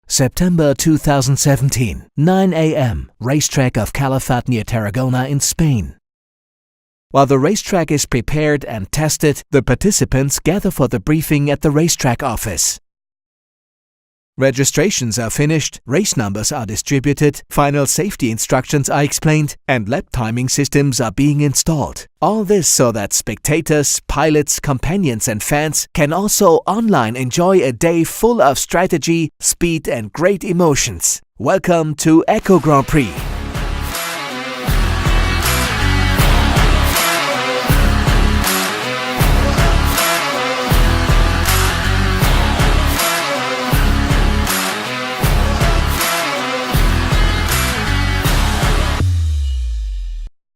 September 2017, 9 a.m., racetrack of Calafat near Tarragona in Spain. While the racetrack is prepared and tested, the participants gather for the briefing at the racetrack office. Registrations are finished, race numbers are distributed, final safety instructions are explained, and lap timing systems are being installed. All this so that spectators, pilots, companions and fans can also online enjoy a day full of strategy, speed and great emotions. Welcome to Eco Grand Prix.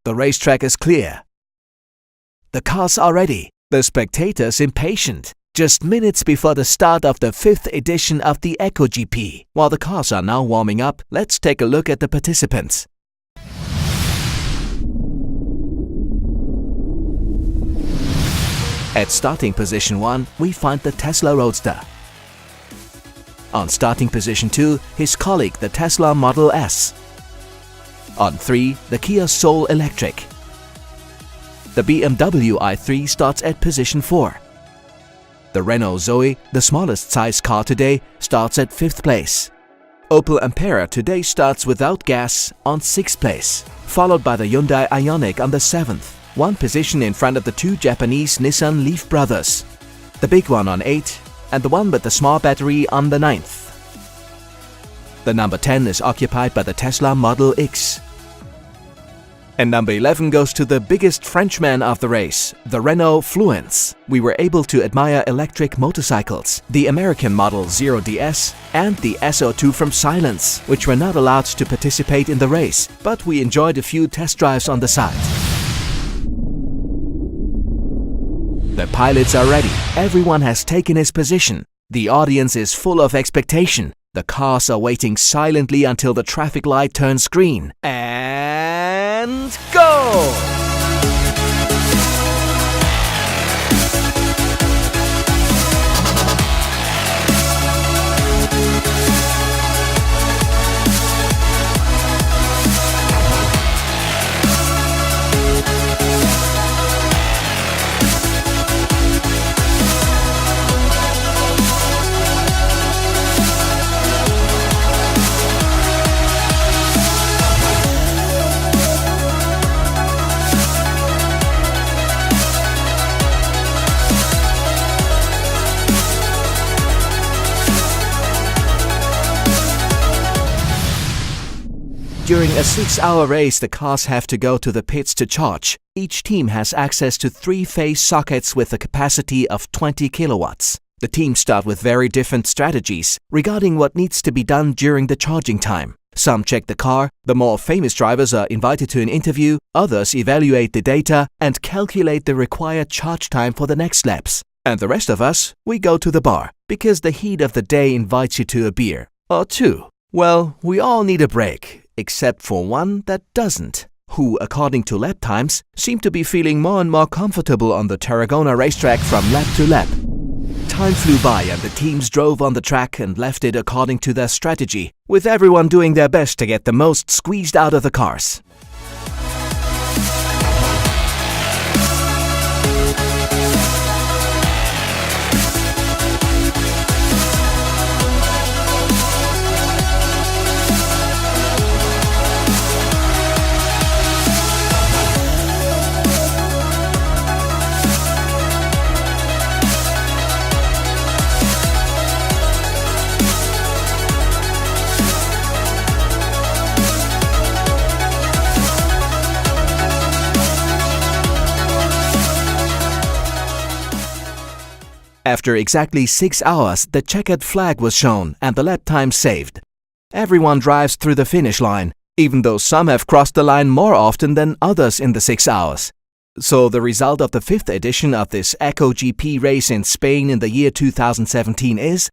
The racetrack is clear. The cars are ready. The spectators impatient. Just minutes before the start of the 5th edition of the ecogp. While the cars are now warming up, let's take a look at the participants. At starting position 1, we find the Tesla Roadster. On starting position 2, his colleague, the Tesla Model S. On 3, the Kia SoulE Electric. The BMW i3 starts at position 4. The Renault ZOE, the smallest size car today, starts at 5th place. Opel Ampera today starts without gas on 6th place, followed by the Hyundai Ioniq on the 7th, one position in front of the two Japanese Nissan Leaf brothers, the big one on 8 and the one with the small battery on the 9th. The number 10 is occupied by the Tesla Model X. And number 11 goes to the biggest Frenchman of the race, the Renault Fluence. We were able to admire electric motorcycles, the American Model 0DS and the SO2 from Silence, which were not allowed to participate in the race, but we enjoyed a few test drives on the side. The pilots are ready. Everyone has taken his position. The audience is full of expectation. The cars are waiting silently until the traffic light turns green. And go! During a 6-hour race, the cars have to go to the pits to charge. Each team has access to 3-phase sockets with a capacity of 20 kilowatts. The teams start with very different strategies regarding what needs to be done during the charging time. Some check the car, the more famous drivers are invited to an interview, others evaluate the data and calculate the required charge time for the next laps. And the rest of us, we go to the bar, because the heat of the day invites you to a beer. Or two. Well, we all need a break. Except for one that doesn't, who, according to lap times, seem to be feeling more and more comfortable on the Tarragona racetrack from lap to lap. Time flew by and the teams drove on the track and left it according to their strategy, with everyone doing their best to get the most squeezed out of the cars. After exactly 6 hours, the checkered flag was shown and the lap time saved. Everyone drives through the finish line, even though some have crossed the line more often than others in the 6 hours. So the result of the 5th edition of this ecogp race in Spain in the year 2017 is: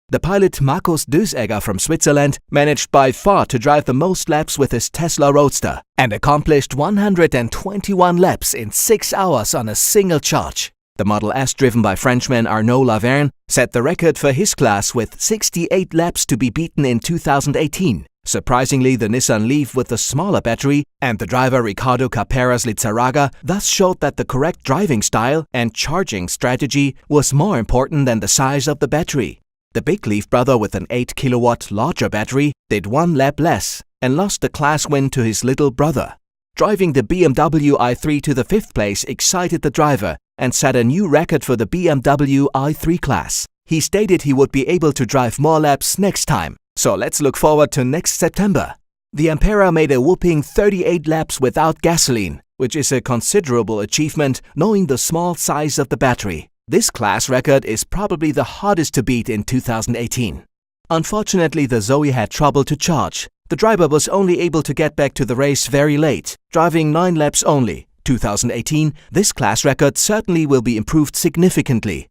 the pilot Markus Dösegger from Switzerland managed by far to drive the most laps with his Tesla Roadster and accomplished 121 laps in 6 hours on a single charge. The Model S driven by Frenchman Arnaud Laverne set the record for his class with 68 laps to be beaten in 2018. Surprisingly, the Nissan Leaf with the smaller battery and the driver Ricardo Capera's Lizarraga thus showed that the correct driving style and charging strategy was more important than the size of the battery. The big Leaf brother with an 8 kilowatt larger battery did 1 lap less and lost the class win to his little brother. Driving the BMW i3 to the 5th place excited the driver and set a new record for the BMW i3 class. He stated he would be able to drive more laps next time. So let's look forward to next September. The Ampera made a whopping 38 laps without gasoline, which is a considerable achievement knowing the small size of the battery. This class record is probably the hardest to beat in 2018. Unfortunately, the ZOE had trouble to charge. The driver was only able to get back to the race very late, driving 9 laps only. 2018, this class record certainly will be improved significantly.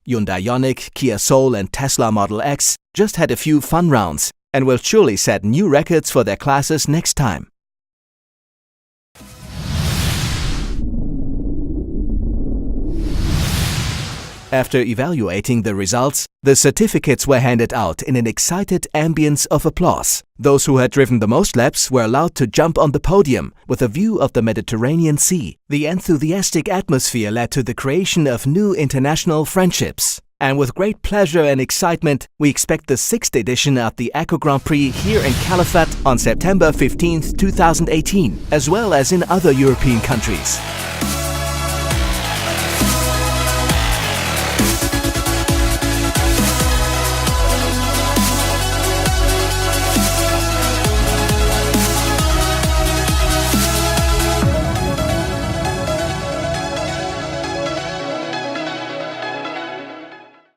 Hyundai Ioniq, Kia Soul and Tesla Model X just had a few fun rounds and will surely set new records for their classes next time. After evaluating the results, the certificates were handed out in an excited ambience of applause. Those who had driven the most laps were allowed to jump on the podium with a view of the Mediterranean Sea. The enthusiastic atmosphere led to the creation of new international friendships. And with great pleasure and excitement, we expect the 6th edition of the Eco Grand Prix here in Calafat on September 15, 2018, as well as in other European countries.